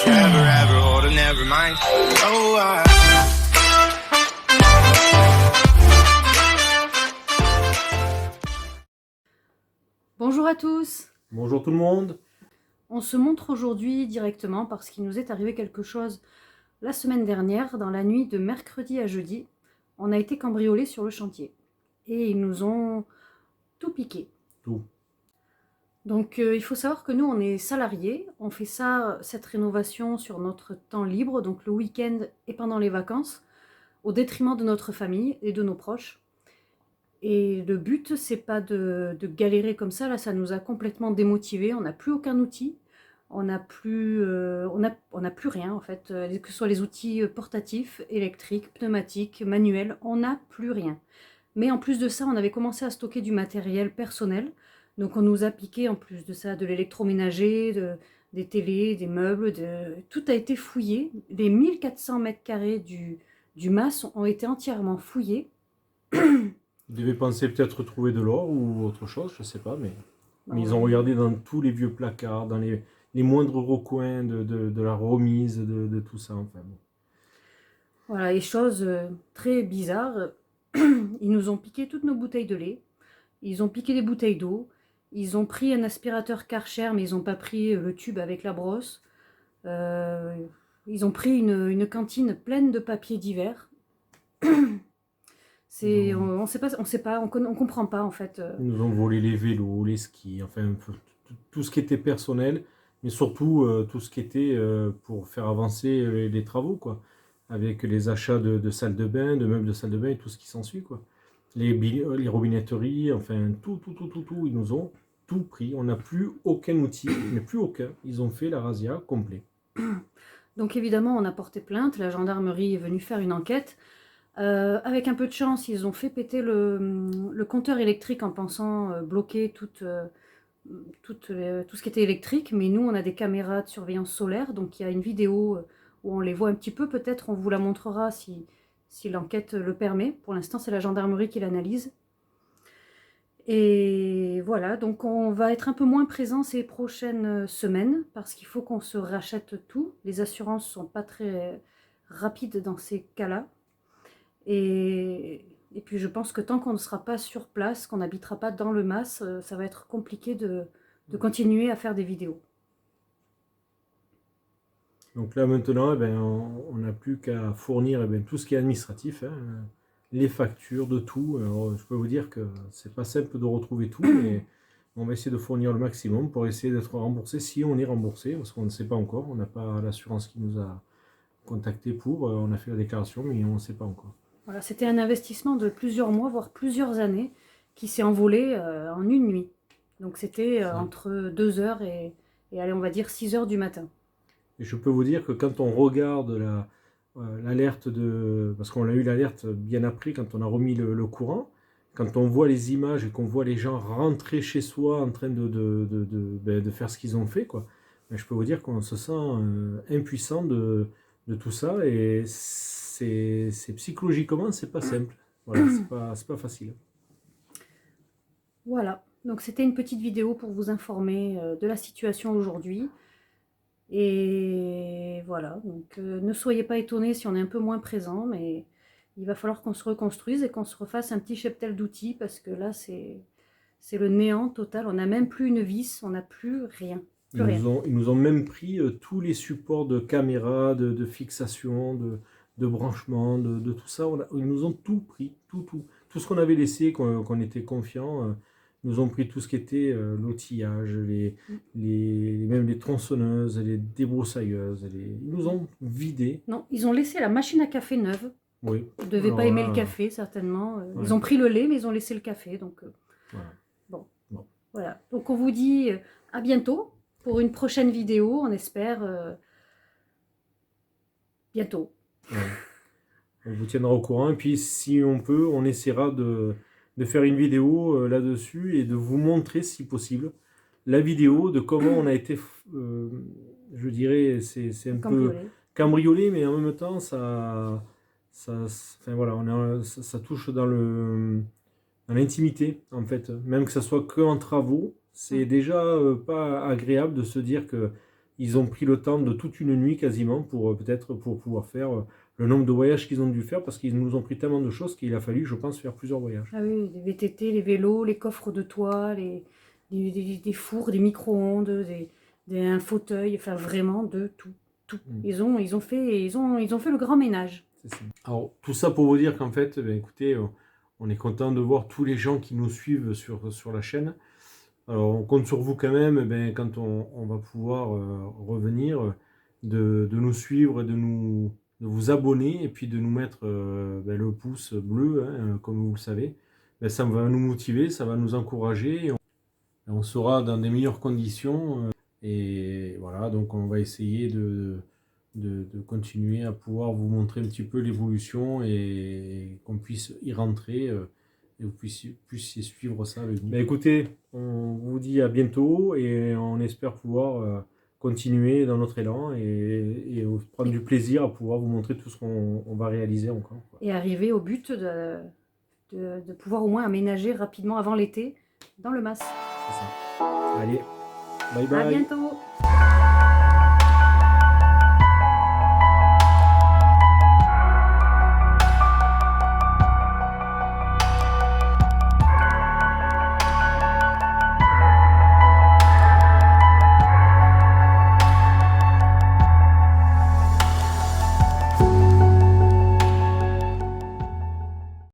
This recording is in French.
Never ever hold a never mind. Oh, Bonjour à tous. Bonjour tout le monde. On se montre aujourd'hui directement parce qu'il nous est arrivé quelque chose la semaine dernière, dans la nuit de mercredi à jeudi. On a été cambriolés sur le chantier et ils nous ont tout piqué. Tout. Donc il faut savoir que nous on est salariés, on fait cette rénovation sur notre temps libre, donc le week-end et pendant les vacances, au détriment de notre famille et de nos proches. Et le but, c'est pas de galérer comme ça, là ça nous a complètement démotivés, on n'a plus aucun outil, on n'a plus rien en fait, que ce soit les outils portatifs, électriques, pneumatiques, manuels, on n'a plus rien. Mais en plus de ça, on avait commencé à stocker du matériel personnel, donc on nous a piqué en plus de ça de l'électroménager, des télés, des meubles, tout a été fouillé, les 1400 mètres carrés du MAS ont été entièrement fouillés. Ils devaient penser peut-être trouver de l'or ou autre chose, je sais pas, mais ils ont regardé dans tous les vieux placards, dans les moindres recoins de la remise, de tout ça. Enfin, bon. Voilà, et chose très bizarre, ils nous ont piqué toutes nos bouteilles de lait, ils ont piqué des bouteilles d'eau, ils ont pris un aspirateur Karcher, mais ils n'ont pas pris le tube avec la brosse. Ils ont pris une cantine pleine de papier d'hiver. On sait pas, on comprend pas en fait. Ils nous ont volé les vélos, les skis, enfin tout ce qui était personnel, mais surtout tout ce qui était pour faire avancer les travaux, quoi. Avec les achats de salles de bain, de meubles de salle de bain et tout ce qui s'ensuit, quoi. Les robinetteries, enfin tout, ils nous ont tout pris. On n'a plus aucun outil, mais plus aucun. Ils ont fait la razzia complet. Donc évidemment, on a porté plainte, la gendarmerie est venue faire une enquête. Avec un peu de chance, ils ont fait péter le compteur électrique en pensant bloquer tout ce qui était électrique, mais nous on a des caméras de surveillance solaire, donc il y a une vidéo où on les voit un petit peu, peut-être on vous la montrera si l'enquête le permet. Pour l'instant c'est la gendarmerie qui l'analyse. Et voilà, donc on va être un peu moins présent ces prochaines semaines, parce qu'il faut qu'on se rachète tout. Les assurances sont pas très rapides dans ces cas-là. Et puis je pense que tant qu'on ne sera pas sur place, qu'on n'habitera pas dans le MAS, ça va être compliqué de continuer à faire des vidéos. Donc là maintenant, on n'a plus qu'à fournir tout ce qui est administratif, hein, les factures de tout. Alors, je peux vous dire que c'est pas simple de retrouver tout, mais on va essayer de fournir le maximum pour essayer d'être remboursé si on est remboursé, parce qu'on ne sait pas encore. On n'a pas l'assurance qui nous a contacté on a fait la déclaration, mais on ne sait pas encore. Voilà, c'était un investissement de plusieurs mois, voire plusieurs années, qui s'est envolé en une nuit. Donc c'était entre 2 heures et allez, on va dire 6 heures du matin. Et je peux vous dire que quand on regarde l'alerte parce qu'on a eu l'alerte bien après, quand on a remis le courant, quand on voit les images et qu'on voit les gens rentrer chez soi en train de faire ce qu'ils ont fait, quoi, je peux vous dire qu'on se sent impuissant de tout ça, et c'est psychologiquement, c'est pas simple. Voilà, c'est pas facile. Voilà, donc c'était une petite vidéo pour vous informer de la situation aujourd'hui. Et voilà, donc ne soyez pas étonnés si on est un peu moins présent, mais il va falloir qu'on se reconstruise et qu'on se refasse un petit cheptel d'outils, parce que là c'est le néant total, on n'a même plus une vis, on n'a plus rien. Ils nous ont même pris tous les supports de caméra, de fixation, de branchement, de tout ça. Ils nous ont tout pris, tout ce qu'on avait laissé, qu'on était confiant. Ils nous ont pris tout ce qui était l'outillage, même les tronçonneuses, les débroussailleuses. Ils nous ont vidé. Non, ils ont laissé la machine à café neuve. Oui. Ils ne devaient pas aimer le café, certainement. Ouais. Ils ont pris le lait, mais ils ont laissé le café. Donc, voilà. Bon. Voilà. Donc on vous dit à bientôt pour une prochaine vidéo, on espère bientôt. Ouais. On vous tiendra au courant, et puis si on peut, on essaiera de faire une vidéo là-dessus et de vous montrer, si possible, la vidéo de comment on a été, je dirais, c'est un peu cambriolé, mais en même temps, ça touche dans l'intimité, en fait. Même que ça soit qu'en travaux, c'est déjà pas agréable de se dire que ils ont pris le temps de toute une nuit quasiment pour peut-être pour pouvoir faire le nombre de voyages qu'ils ont dû faire parce qu'ils nous ont pris tellement de choses qu'il a fallu, je pense, faire plusieurs voyages. Ah oui, les VTT, les vélos, les coffres de toit, des fours, des micro-ondes, un fauteuil, enfin vraiment de tout. Tout. Ils ont fait le grand ménage. C'est ça. Alors, tout ça pour vous dire qu'en fait, ben, écoutez, on est content de voir tous les gens qui nous suivent sur la chaîne. Alors, on compte sur vous quand même, ben, quand on va pouvoir revenir, de nous suivre et de vous abonner et puis de nous mettre ben, le pouce bleu, hein, comme vous le savez. Ben, ça va nous motiver, ça va nous encourager. Et on sera dans des meilleures conditions. Et voilà, donc on va essayer de continuer à pouvoir vous montrer un petit peu l'évolution et qu'on puisse y rentrer et vous puissiez suivre ça avec nous. Ben écoutez, on vous dit à bientôt et on espère pouvoir continuer dans notre élan et prendre du plaisir à pouvoir vous montrer tout ce qu'on va réaliser encore, quoi. Et arriver au but de pouvoir au moins aménager rapidement avant l'été dans le Mas. C'est ça. Allez, bye bye. À bientôt.